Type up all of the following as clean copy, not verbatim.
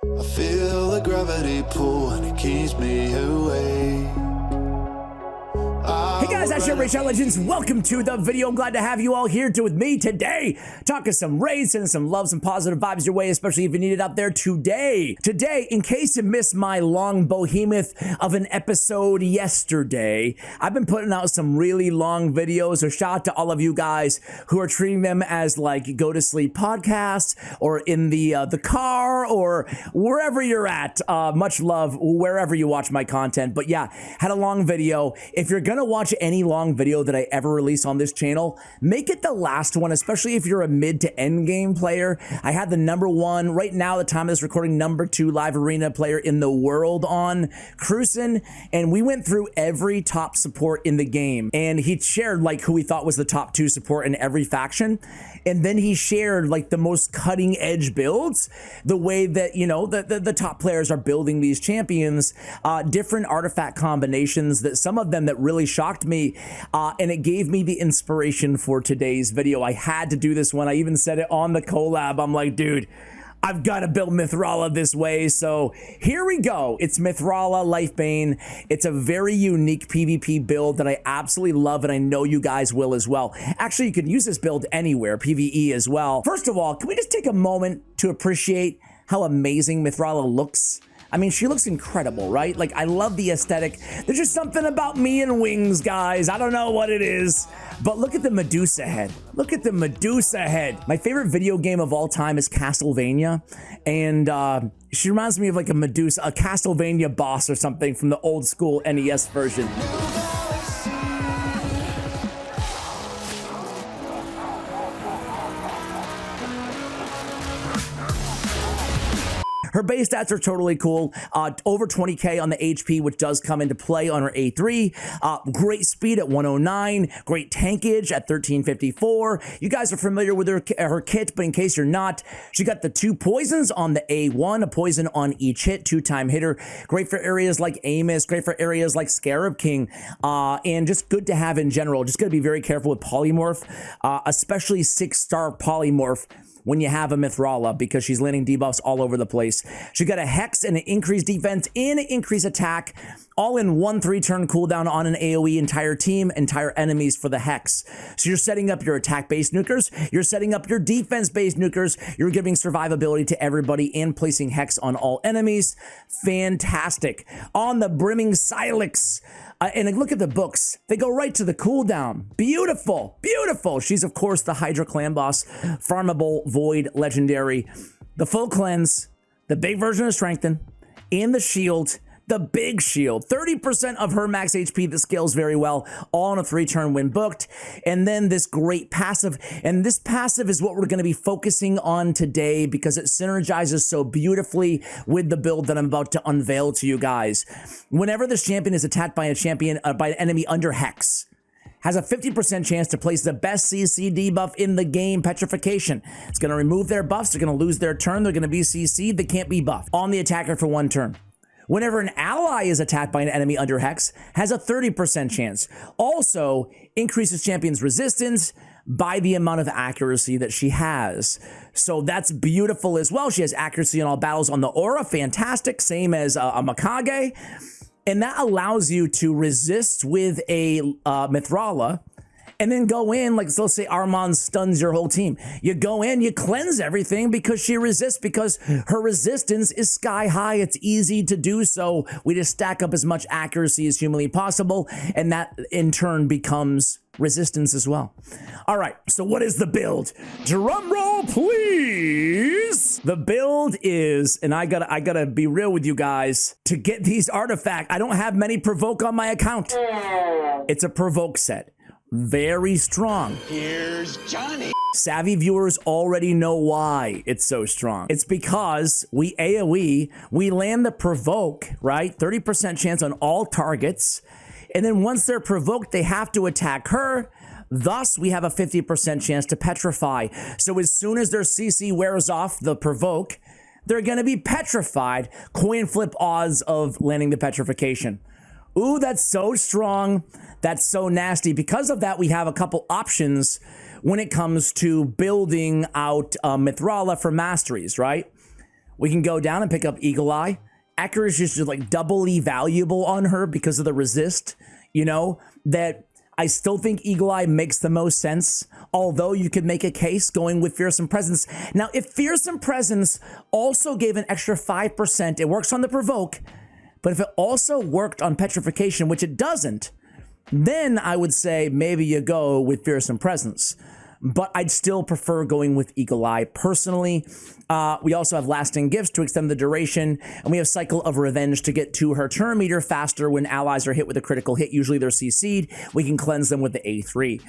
I feel the gravity pull and it keeps me away. Hey guys, that's your Rachel Legends. Welcome to the video. I'm glad to have you all here with me today. Talking some raids and some love, some positive vibes your way, especially if you need it out there today. Today, in case you missed my long behemoth of an episode yesterday, I've been putting out some really long videos. So shout out to all of you guys who are treating them as like go to sleep podcasts or in the car or wherever you're at. Much love wherever you watch my content. But yeah, had a long video. If you're gonna watch any long video that I ever release on this channel, make it the last one, especially if you're a mid to end game player. I had the #1, right now, the time of this recording, #2 live arena player in the world on Cruisin', and we went through every top support in the game, and he shared like who he thought was the top 2 support in every faction, and then he shared like the most cutting edge builds, the way that, you know, the top players are building these champions, different artifact combinations, that some of them that really shocked me, and it gave me the inspiration for today's video. I had to do this one. I even said it on the collab. I'm like, dude, I've got to build Mithrala this way. So here we go. It's Mithrala Lifebane. It's a very unique PvP build that I absolutely love, and I know you guys will as well. Actually, you can use this build anywhere, PvE as well. First of all, can we just take a moment to appreciate how amazing Mithrala looks? I mean, she looks incredible, right? Like, I love the aesthetic. There's just something about me and wings, guys. I don't know what it is, but look at the Medusa head. Look at the Medusa head. My favorite video game of all time is Castlevania, and she reminds me of like a Medusa, a Castlevania boss or something from the old school NES version. Her base stats are totally cool. Over 20k on the HP, which does come into play on her A3. Great speed at 109. Great tankage at 1354. You guys are familiar with her kit, but in case you're not, she got the 2 poisons on the A1, a poison on each hit, 2-time hitter. Great for areas like Amos, great for areas like Scarab King, and just good to have in general. Just gotta be very careful with polymorph, especially 6-star polymorph when you have a Mithrala, because she's landing debuffs all over the place. She got a Hex and an increased defense and an increased attack, all in 1 3-turn cooldown on an AoE, entire team, entire enemies for the Hex. So you're setting up your attack-based nukers, you're setting up your defense-based nukers, you're giving survivability to everybody and placing Hex on all enemies. Fantastic. On the Brimming Silex, and look at the books. They go right to the cooldown. Beautiful, beautiful. She's, of course, the Hydra clan boss, farmable, void, legendary. The full cleanse, the big version of strengthen, and the shield, the big shield. 30% of her max HP that scales very well, all on a 3-turn when booked. And then this great passive. And this passive is what we're going to be focusing on today because it synergizes so beautifully with the build that I'm about to unveil to you guys. Whenever this champion is attacked by by an enemy under Hex, has a 50% chance to place the best CC debuff in the game, Petrification. It's going to remove their buffs. They're going to lose their turn. They're going to be CC'd. They can't be buffed on the attacker for 1 turn. Whenever an ally is attacked by an enemy under Hex, has a 30% chance. Also, increases champion's resistance by the amount of accuracy that she has. So that's beautiful as well. She has accuracy in all battles on the aura. Fantastic. Same as a Mikage. And that allows you to resist with a Mithrala, and then go in, like, so let's say Armand stuns your whole team. You go in, you cleanse everything because she resists, because her resistance is sky high. It's easy to do so. We just stack up as much accuracy as humanly possible, and that in turn becomes resistance as well. All right, so what is the build? Drum roll, please. The build is, and I gotta be real with you guys, to get these artifacts, I don't have many Provoke on my account. It's a Provoke set. Very strong. Here's Johnny. Savvy viewers already know why it's so strong. It's because we AoE, we land the Provoke, right? 30% chance on all targets. And then once they're provoked, they have to attack her. Thus, we have a 50% chance to petrify. So as soon as their CC wears off the Provoke, they're going to be petrified. Coin flip odds of landing the petrification. Ooh, that's so strong. That's so nasty. Because of that, we have a couple options when it comes to building out Mithrala for Masteries, right? We can go down and pick up Eagle Eye. Accuracy is just like doubly valuable on her because of the resist, you know, that I still think Eagle Eye makes the most sense, although you could make a case going with Fearsome Presence. Now, if Fearsome Presence also gave an extra 5%, it works on the Provoke, but if it also worked on Petrification, which it doesn't, then I would say maybe you go with Fearsome Presence. But I'd still prefer going with Eagle Eye personally. We also have Lasting Gifts to extend the duration, and we have Cycle of Revenge to get to her turn meter faster when allies are hit with a critical hit. Usually they're CC'd. We can cleanse them with the A3.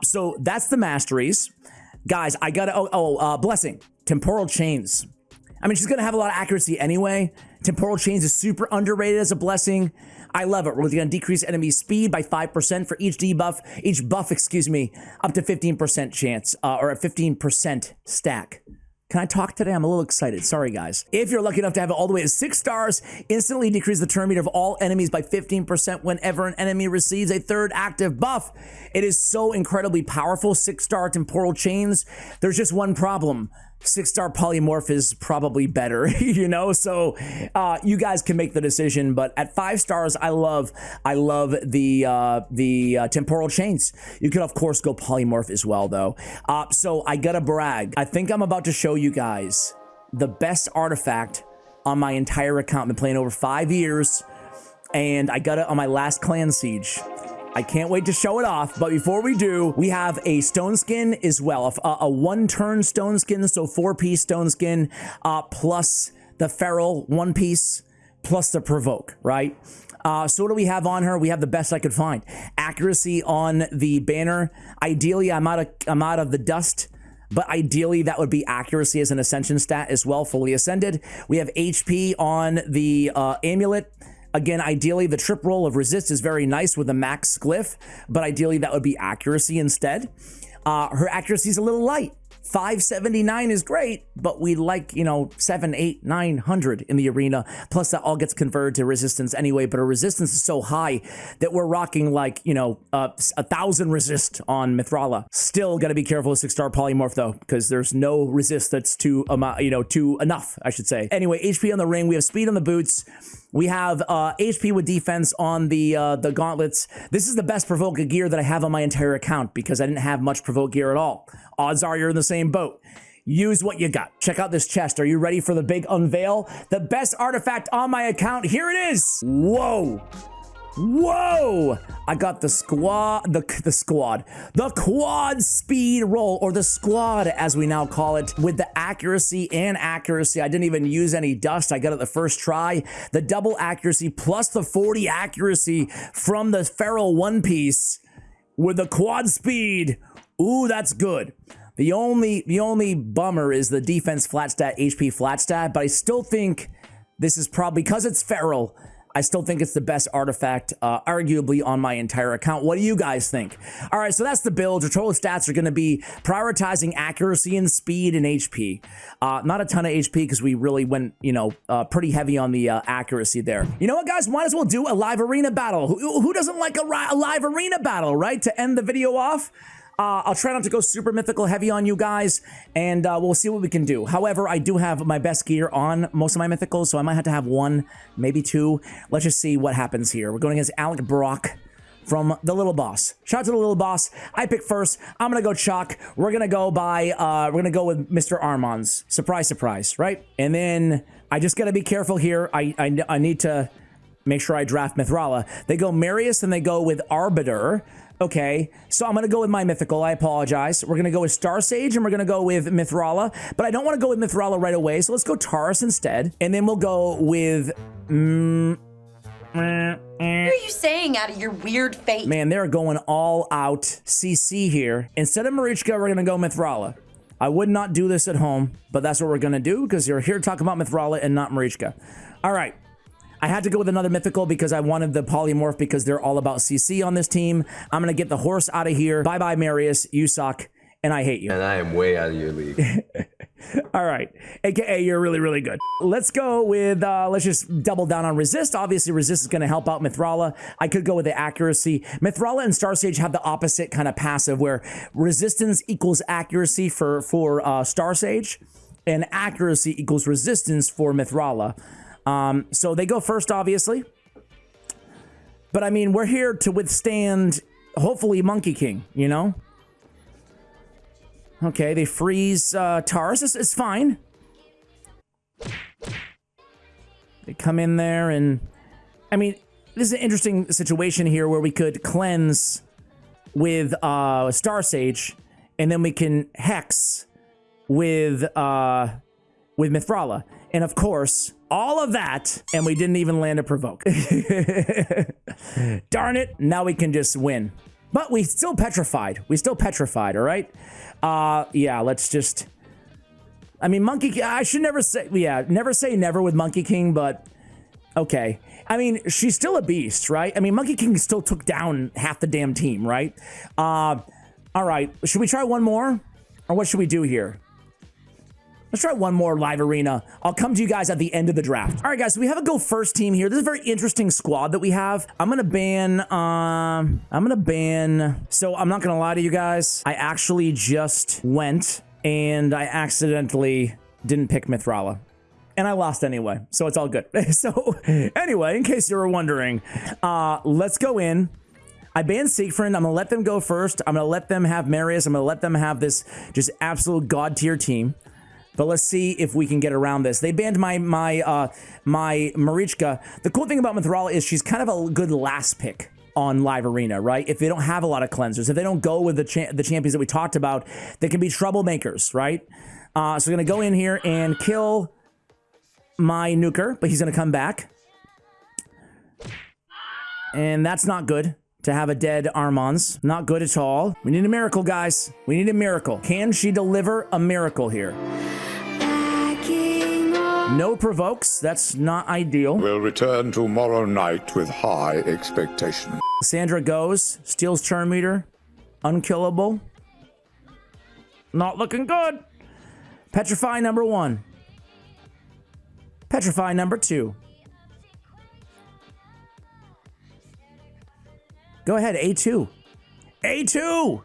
So that's the Masteries. Guys, I gotta, Blessing, Temporal Chains. I mean, she's gonna have a lot of accuracy anyway. Temporal Chains is super underrated as a blessing. I love it. We're going to decrease enemy speed by 5% for each buff, up to 15% chance, or a 15% stack. Can I talk today? I'm a little excited. Sorry, guys. If you're lucky enough to have it all the way to 6 stars, instantly decrease the turn meter of all enemies by 15% whenever an enemy receives a 3rd active buff. It is so incredibly powerful. 6-star Temporal Chains. There's just one problem. 6-star Polymorph is probably better, you know? So you guys can make the decision, but at 5 stars, I love the Temporal Chains. You could, of course, go Polymorph as well, though. So I gotta brag. I think I'm about to show you guys the best artifact on my entire account. I've been playing over 5 years, and I got it on my last clan siege. I can't wait to show it off, but before we do, we have a stone skin as well, a 1-turn stone skin, so 4-piece stone skin, plus the feral 1-piece, plus the Provoke, right? So what do we have on her? We have the best I could find. Accuracy on the banner. Ideally, I'm out of the dust, but ideally that would be accuracy as an ascension stat as well, fully ascended. We have HP on the amulet. Again, ideally, the trip roll of resist is very nice with a max glyph, but ideally that would be accuracy instead. Her accuracy is a little light. 579 is great, but we like, 7, 8, 900 in the arena. Plus that all gets converted to resistance anyway, but her resistance is so high that we're rocking like, 1,000 resist on Mithrala. Still gotta be careful with 6-star Polymorph though, because there's no resist that's too enough, I should say. Anyway, HP on the ring, we have speed on the boots. We have HP with defense on the gauntlets. This is the best Provoke gear that I have on my entire account because I didn't have much Provoke gear at all. Odds are you're in the same boat. Use what you got. Check out this chest. Are you ready for the big unveil? The best artifact on my account. Here it is. Whoa. Whoa! I got the quad speed roll, or the squad as we now call it, with the accuracy and accuracy. I didn't even use any dust. I got it the first try. The double accuracy plus the 40 accuracy from the feral 1-piece with the quad speed. Ooh, that's good. The only bummer is the defense flat stat, HP flat stat, but I still think this is probably, because it's feral, I still think it's the best artifact, arguably, on my entire account. What do you guys think? All right, so that's the build. Your total stats are going to be prioritizing accuracy and speed and HP. Not a ton of HP because we really went, pretty heavy on the accuracy there. You know what, guys? Might as well do a live arena battle. Who doesn't like a live arena battle, right? To end the video off. I'll try not to go super mythical heavy on you guys, and we'll see what we can do. However, I do have my best gear on most of my mythicals, so I might have to have 1, maybe 2. Let's just see what happens here. We're going against Alec Brock from the Little Boss. Shout out to the Little Boss. I pick first. I'm gonna go chalk. We're gonna go with Mr. Armand's. Surprise, surprise, right? And then I just gotta be careful here. I need to make sure I draft Mithrala. They go Marius and they go with Arbiter. Okay, so I'm going to go with my mythical. I apologize. We're going to go with Star Sage, and we're going to go with Mithrala. But I don't want to go with Mithrala right away, so let's go Taurus instead. And then we'll go with... What are you saying out of your weird face? Man, they're going all out CC here. Instead of Marichka, we're going to go Mithrala. I would not do this at home, but that's what we're going to do, because you're here to talk about Mithrala and not Marichka. All right. I had to go with another mythical because I wanted the polymorph because they're all about CC on this team. I'm going to get the horse out of here. Bye-bye, Marius. You suck, and I hate you. And I am way out of your league. All right. AKA, you're really, really good. Let's go with, let's just double down on resist. Obviously, resist is going to help out Mithrala. I could go with the accuracy. Mithrala and Star Sage have the opposite kind of passive where resistance equals accuracy for Star Sage. and accuracy equals resistance for Mithrala. So they go first, obviously. But I mean, we're here to withstand, hopefully, Monkey King, you know? Okay, they freeze Taurus. It's fine. They come in there and... I mean, this is an interesting situation here where we could cleanse with Star Sage, and then we can Hex with Mithrala. And of course, all of that, and we didn't even land a Provoke. Darn it, now we can just win. But we still petrified. All right? Yeah, let's just... I mean, Monkey King, I should never say... Yeah, never say never with Monkey King, but... Okay. I mean, she's still a beast, right? I mean, Monkey King still took down half the damn team, right? All right. Should we try one more? Or what should we do here? Let's try one more live arena. I'll come to you guys at the end of the draft. All right, guys, so we have a go first team here. This is a very interesting squad that we have. I'm gonna ban, so I'm not gonna lie to you guys. I actually just went and I accidentally didn't pick Mithrala. And I lost anyway, so it's all good. So anyway, in case you were wondering, let's go in. I banned Siegfried. I'm gonna let them go first. I'm gonna let them have Marius. I'm gonna let them have this just absolute god tier team. But let's see if we can get around this. They banned my Marichka. The cool thing about Mithrala is she's kind of a good last pick on live arena, right? If they don't have a lot of cleansers, if they don't go with the champions that we talked about, they can be troublemakers, right? So we're gonna go in here and kill my nuker, but he's gonna come back. And that's not good to have a dead Armans. Not good at all. We need a miracle, guys. We need a miracle. Can she deliver a miracle here? No provokes. That's not ideal. We'll return tomorrow night with high expectation. Sandra goes, steals turn meter. Unkillable. Not looking good. Petrify number 1. Petrify number 2. Go ahead, A2. A2!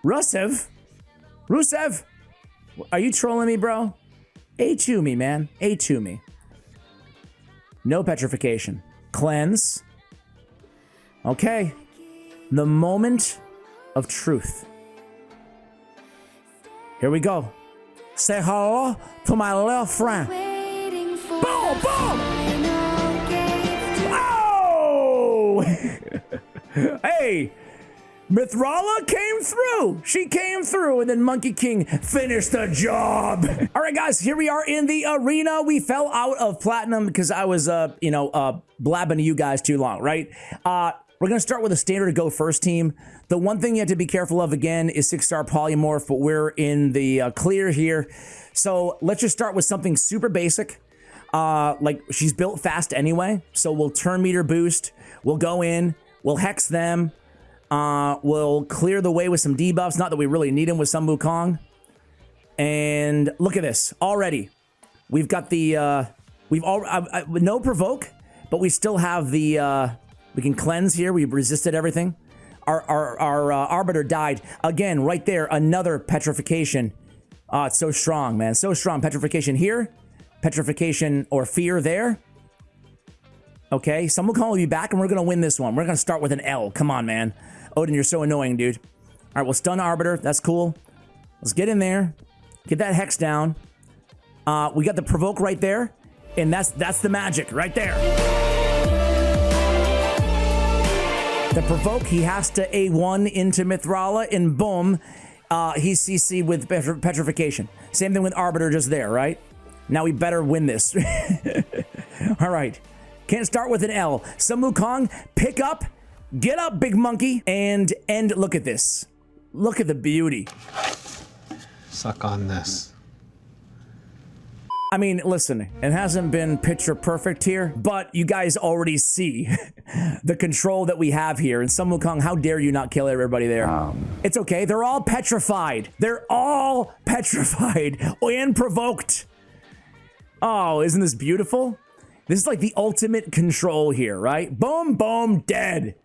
Rusev? Rusev? Are you trolling me, bro? A2 me, man. A2 me. No petrification. Cleanse. Okay. The moment of truth. Here we go. Say hello to my little friend. Boom, boom! Oh! Hey! Mithrala came through. She came through, and then Monkey King finished the job. All right, guys, here we are in the arena. We fell out of platinum because I was, blabbing to you guys too long, right? We're gonna start with a standard go first team. The one thing you have to be careful of again is 6-star polymorph, but we're in the clear here. So let's just start with something super basic. Like she's built fast anyway, so we'll turn meter boost. We'll go in. We'll hex them. We'll clear the way with some debuffs. Not that we really need them with some Wukong. And look at this already. We've got the no provoke, but we still have the we can cleanse here. We've resisted everything. Our arbiter died again right there. Another petrification. It's so strong, man. So strong. Petrification here. Petrification or fear there. Okay, some Wukong will be back, and we're gonna win this one. We're gonna start with an L. Come on, man. Odin, you're so annoying, dude. All right, we'll stun Arbiter. That's cool. Let's get in there. Get that Hex down. We got the Provoke right there, and that's the magic right there. The Provoke, he has to A1 into Mithrala, and boom, he's CC with Petrification. Same thing with Arbiter just there, right? Now we better win this. All right. Can't start with an L. Some Wukong, pick up, get up, big monkey, and look at this. Look at the beauty. Suck on this. I mean, listen, it hasn't been picture perfect here, but you guys already see the control that we have here. And some Wukong, how dare you not kill everybody there? It's okay. They're all petrified. They're all petrified and provoked. Oh, isn't this beautiful? This is like the ultimate control here, right? Boom, boom, dead.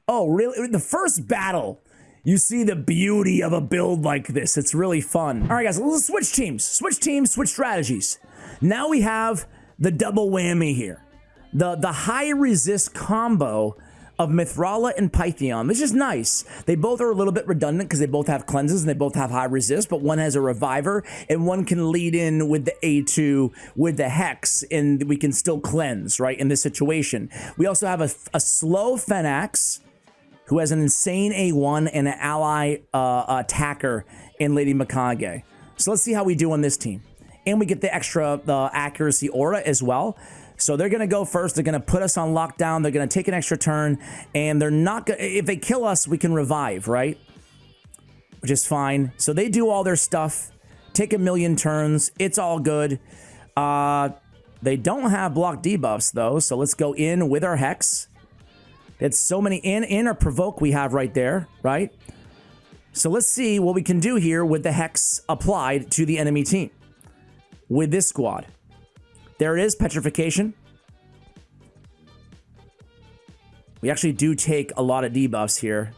Oh, really? The first battle You see the beauty of a build like this. It's really fun. All right, guys, let's switch teams. Switch teams, switch strategies. Now we have the double whammy here. The high resist combo of Mithrala and Pythion, which is nice. They both are a little bit redundant because they both have cleanses and they both have high resist, but one has a reviver and one can lead in with the A2 with the Hex and we can still cleanse, right, in this situation. We also have a slow Phenax who has an insane A1 and an ally attacker in Lady Mikage. So let's see how we do on this team. And we get the extra accuracy aura as well. So they're going to go first. They're going to put us on lockdown. They're going to take an extra turn. And they're not going to... If they kill us, we can revive, right? Which is fine. So they do all their stuff. Take a million turns. It's all good. They don't have block debuffs, though. So let's go in with our Hex. It's so many... In our Provoke we have right there, right? So let's see what we can do here with the Hex applied to the enemy team. With this squad. There it is, Petrification. We actually do take a lot of debuffs here.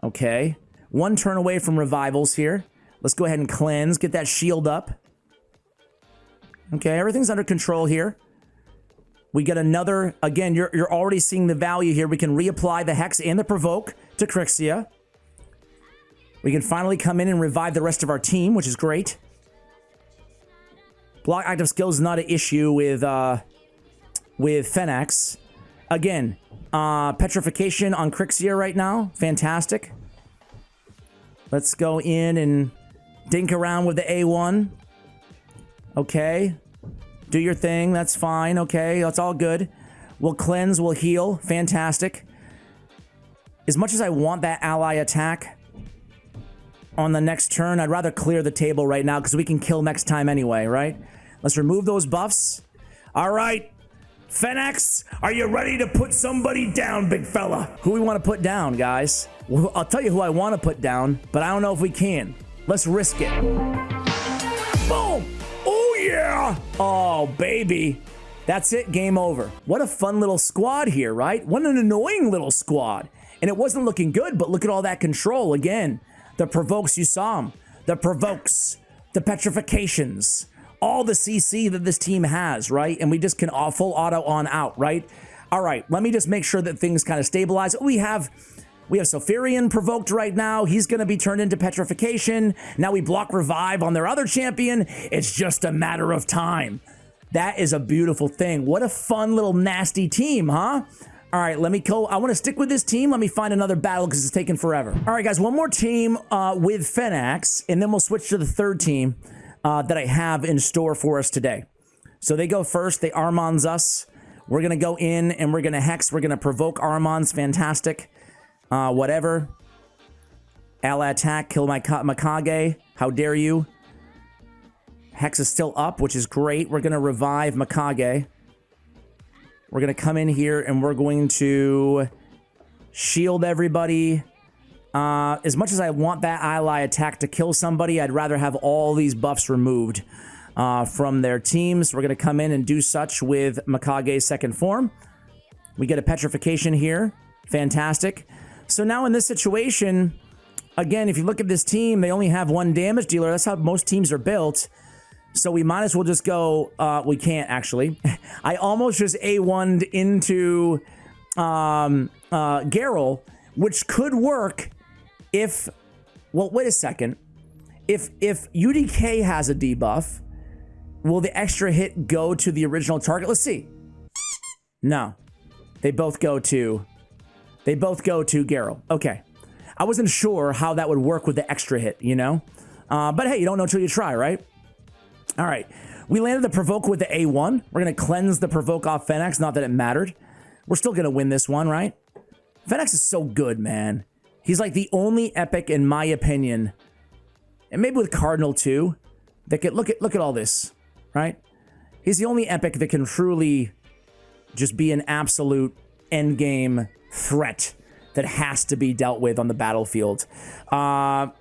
Okay. One turn away from revivals here. Let's go ahead and cleanse. Get that shield up. Okay, everything's under control here. We get another... Again, you're already seeing the value here. We can reapply the Hex and the Provoke to Crixia. We can finally come in and revive the rest of our team, which is great. Block active skills is not an issue with Phenax. Again, Petrification on Crixia right now. Fantastic. Let's go in and dink around with the A1. Okay. Do your thing. That's fine. Okay. That's all good. We'll cleanse. We'll heal. Fantastic. As much as I want that ally attack on the next turn, I'd rather clear the table right now because we can kill next time anyway, right? Let's remove those buffs. All right. Phenax, are you ready to put somebody down, big fella? Who we want to put down, guys? Well, I'll tell you who I want to put down, but I don't know if we can. Let's risk it. Boom! Oh, yeah! Oh, baby. That's it. Game over. What a fun little squad here, right? What an annoying little squad. And it wasn't looking good, but look at all that control again. The Provokes, you saw them. The Provokes. The Petrifications. All the CC that this team has, right? And we just can full auto on out, right? All right, let me just make sure that things kind of stabilize. We have Sophirian provoked right now. He's going to be turned into Petrification. Now we block revive on their other champion. It's just a matter of time. That is a beautiful thing. What a fun little nasty team, huh? All right, let me go. I want to stick with this team. Let me find another battle because it's taking forever. All right, guys, one more team with Phenax, and then we'll switch to the third team that I have in store for us today. So they go first. They Armons us. We're going to go in, and we're going to Hex. We're going to provoke Armons. Fantastic. Whatever. Ally attack. Kill my Mikage. How dare you? Hex is still up, which is great. We're going to revive Mikage. We're going to come in here, and we're going to shield everybody. As much as I want that ally attack to kill somebody, I'd rather have all these buffs removed from their teams. We're going to come in and do such with Mikage's second form. We get a Petrification here. Fantastic. So now in this situation, again, if you look at this team, they only have one damage dealer. That's how most teams are built. So we might as well just go... we can't, actually. I almost just A1'd into Geralt, which could work if... Well, wait a second. If UDK has a debuff, will the extra hit go to the original target? Let's see. No. They both go to Geralt. Okay. I wasn't sure how that would work with the extra hit, you know? But hey, you don't know until you try, right? All right. We landed the Provoke with the A1. We're going to cleanse the Provoke off Phenax. Not that it mattered. We're still going to win this one, right? Phenax is so good, man. He's like the only epic, in my opinion, and maybe with Cardinal too, that could look at all this, right? He's the only epic that can truly just be an absolute endgame threat that has to be dealt with on the battlefield.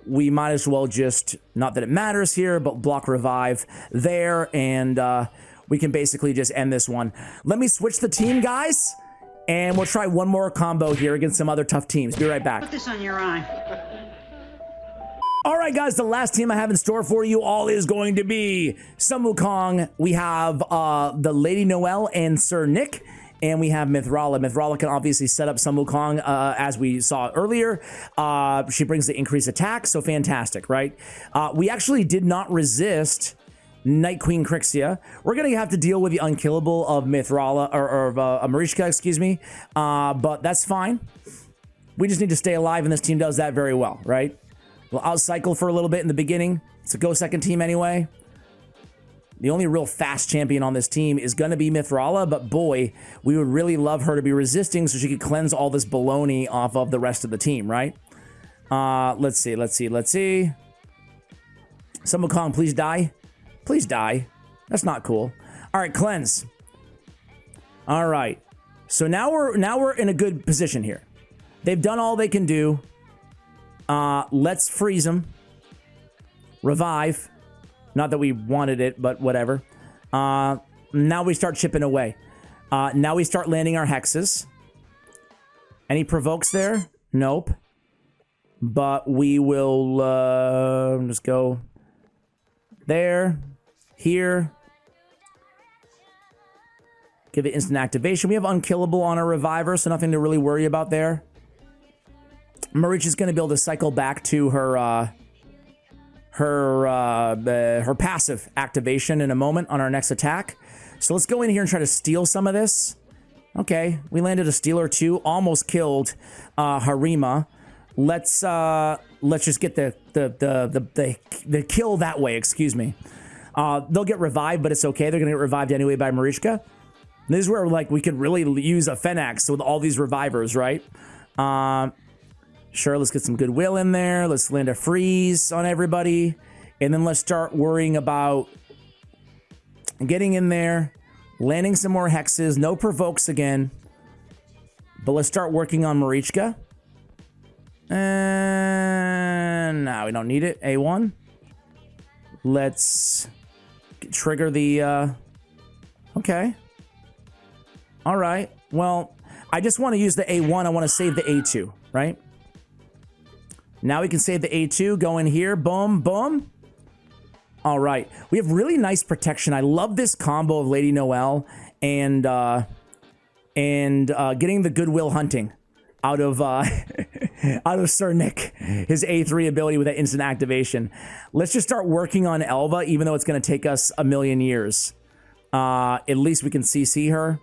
We might as well just, not that it matters here, but block revive there, and we can basically just end this one. Let me switch the team, guys, And we'll try one more combo here against some other tough teams. Be right back. Put this on your eye. All right, guys, the last team I have in store for you all is going to be Sun Wukong. We have the Lady Noelle and Sir Nick, and we have Mithrala. Mithrala can obviously set up Sun Wukong as we saw earlier. She brings the increased attack, so fantastic, right? We actually did not resist Night Queen Crixia. We're going to have to deal with the unkillable of Mithrala, or Mariska, excuse me, but that's fine. We just need to stay alive, and this team does that very well, right? We'll outcycle for a little bit in the beginning. It's a go second team anyway. The only real fast champion on this team is going to be Mithrala, but boy, we would really love her to be resisting so she could cleanse all this baloney off of the rest of the team, right? Let's see. Sun Wukong, please die. Please die. That's not cool. All right, cleanse. All right. So now we're in a good position here. They've done all they can do. Let's freeze them. Revive. Not that we wanted it, but whatever. Now we start chipping away. Now we start landing our hexes. Any provokes there? Nope. But we will just go there, here. Give it instant activation. We have unkillable on our reviver, so nothing to really worry about there. Maricha's going to be able to cycle back to her her passive activation in a moment on our next attack. So let's go in here and try to steal some of this. Okay, we landed a steal or two, almost killed Harima. Let's just get the kill that way. Excuse me. They'll get revived, but it's okay. They're gonna get revived anyway by Mariska. This is where like we could really use a Phoenix with all these revivers, right? Sure, let's get some goodwill in there. Let's land a freeze on everybody. And then let's start worrying about getting in there, landing some more hexes, no provokes again. But let's start working on Marichka. And no, we don't need it. A1. Let's trigger the... Okay. All right. Well, I just want to use the A1. I want to save the A2, right? Now we can save the A2, go in here, boom, boom. All right, we have really nice protection. I love this combo of Lady Noelle and getting the goodwill hunting out of out of Sir Nick, his A3 ability with that instant activation. Let's just start working on Elva, even though it's going to take us a million years. At least we can CC her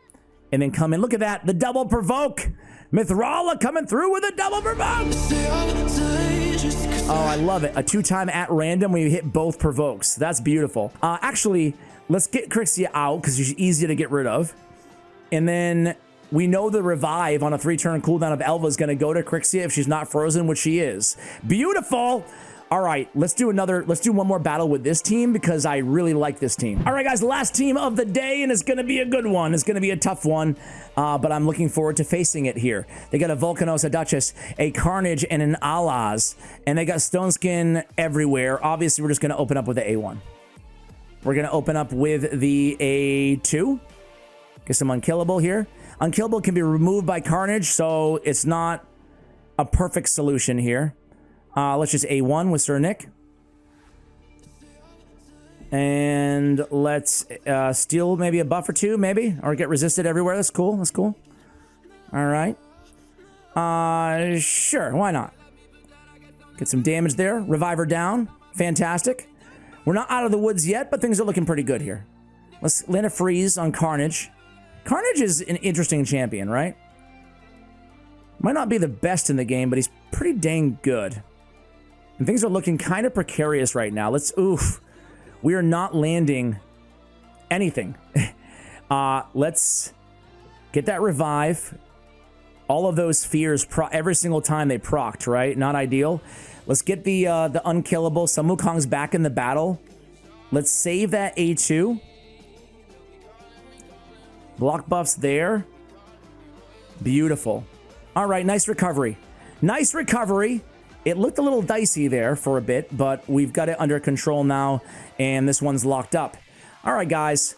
and then come in. Look at that, the double provoke. Mithrala coming through with a double provoke. Oh, I love it. A 2-time at random when you hit both provokes. That's beautiful. Actually, let's get Crixia out because she's easy to get rid of. And then we know the revive on a 3-turn cooldown of Elva is going to go to Crixia if she's not frozen, which she is. Beautiful. All right, let's do one more battle with this team because I really like this team. All right, guys, last team of the day, and it's going to be a good one. It's going to be a tough one, but I'm looking forward to facing it here. They got a Volcanos, a Duchess, a Carnage, and an Alaz, and they got Stone Skin everywhere. Obviously, we're just going to open up with the A1. We're going to open up with the A2. Get some Unkillable here. Unkillable can be removed by Carnage, so it's not a perfect solution here. Let's just A1 with Sir Nick. And let's steal maybe a buff or two, maybe. Or get resisted everywhere. That's cool. That's cool. All right. Sure. Why not? Get some damage there. Reviver down. Fantastic. We're not out of the woods yet, but things are looking pretty good here. Let's land a freeze on Carnage. Carnage is an interesting champion, right? Might not be the best in the game, but he's pretty dang good. And things are looking kind of precarious right now. Oof. We are not landing anything. Let's get that revive. All of those fears, every single time they procced, right? Not ideal. Let's get the unkillable. Sun Wukong's back in the battle. Let's save that A2. Block buffs there. Beautiful. All right, nice recovery. Nice recovery. It looked a little dicey there for a bit, but we've got it under control now, and this one's locked up. All right, guys,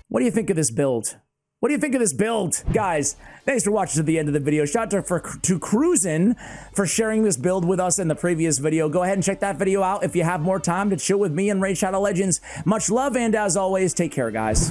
what do you think of this build? What do you think of this build? Guys, thanks for watching to the end of the video. Shout out to Cruisin for sharing this build with us in the previous video. Go ahead and check that video out if you have more time to chill with me and Raid Shadow Legends. Much love, and as always, take care, guys.